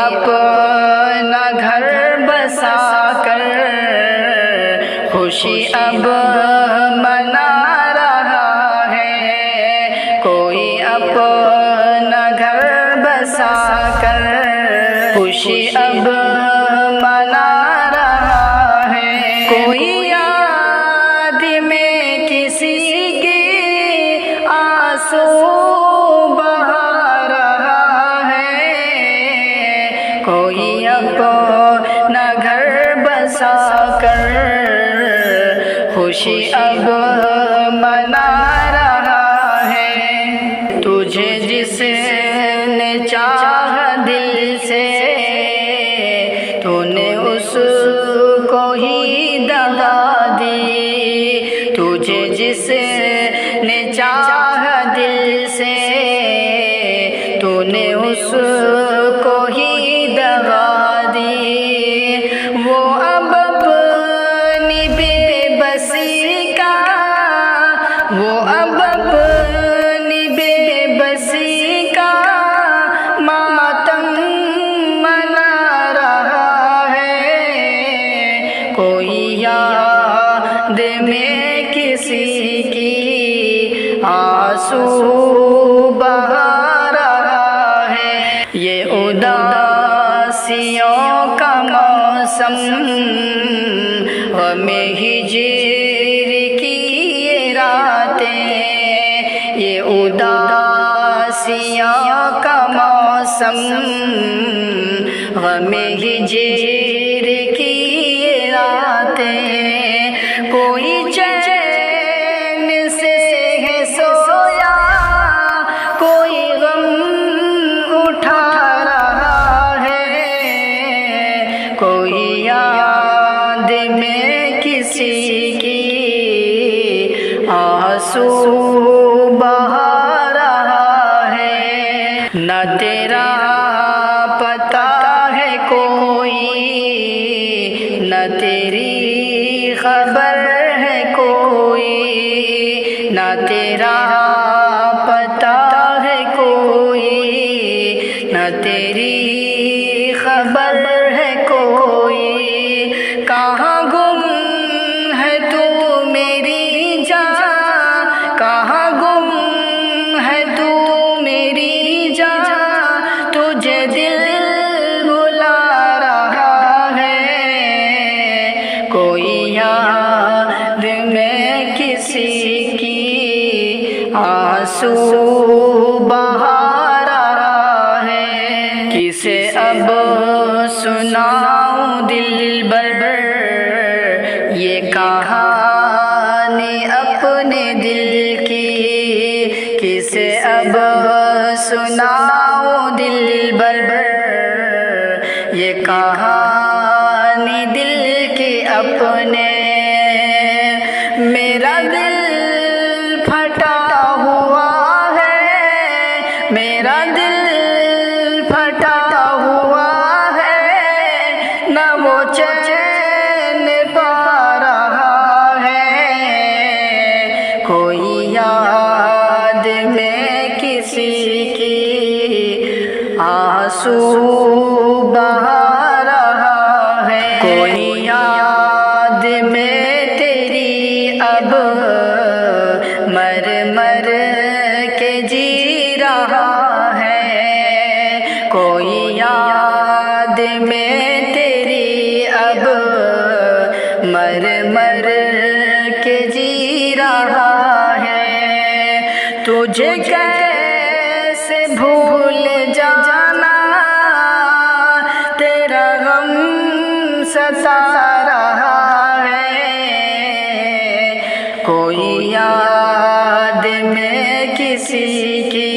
अपना घर बसा कर खुशी अब मना रहा है। कोई अपना घर बसा कर खुशी अब मना रहा है। कोई याद में किसी के आंसू बहा रहा है। कोई अपना घर बसा कर खुशी अब मना रहा है। तुझे जिसने चाहा दिल से तूने उसको ही दगा दी। तुझे जिसने चाहा दिल से तूने उसको ही दगा दी। वो अब अपनी बेबसी का अपनी बेबसी का मातम मना रहा है। कोई याद में किसी की आंसू बहा रहा है। ये उदासियों का मौसम हमें हिजर की ये रातें। ये उदासियों का मौसम हमें हिजर की ये रातें। कोई चैन से है सोया, कोई गम उठा रहा है। कोई याद में किसी की आंसू बहा रहा है। न तेरा पता है कोई, न तेरी खबर है कोई। न तेरा पता है कोई, न तेरी खबर है कोई। कहाँ गुम है तू मेरी जान, कहाँ गुम है तू मेरी जान। तुझे दिल बुला रहा है। कोई याद में किसी की आंसू बहा रहा है। किसे अब सुनाऊं दिलबर ये कहानी अपने दिल की। किसे अब सुनाऊं दिलबर ये कहानी दिल की अपने। मेरा दिल फटा हुआ है, मेरा दिल फटा हुआ है। न वो चैन पा रहा है। कोई याद में किसी की आंसू बहा रहा है। कोई याद में तेरी अब मर मर के जी रहा है। कोई याद में तेरी अब मर मर के जी रहा है। तुझे कैसे भूल जाना, तेरा गम सता रहा है। कोई याद में किसी की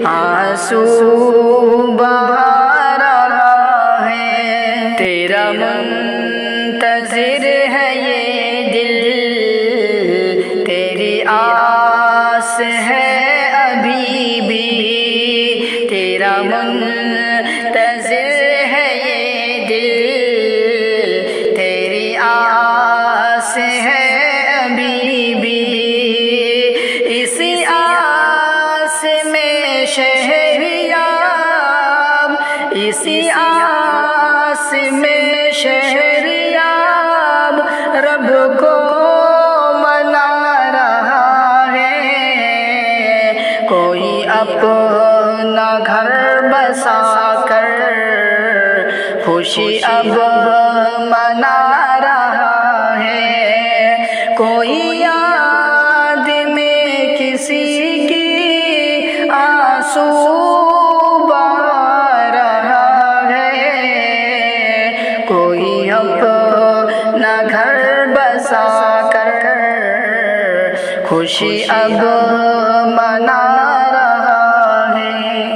आंसू बहा रहा है। तेरा मुंतज़िर है ये दिल, तेरी आस है अभी भी। तेरा मुंतज़िर है ये दिल, तेरी आस है अभी भी। इसी आस में शहरियाब, इसी प्रभु को मना रहा है। कोई अपना घर बसा कर खुशी अब मना रहा है। कोई याद में किसी की आंसू बहा रहा है। कोई अपना घर बसा कर खुशी अब मना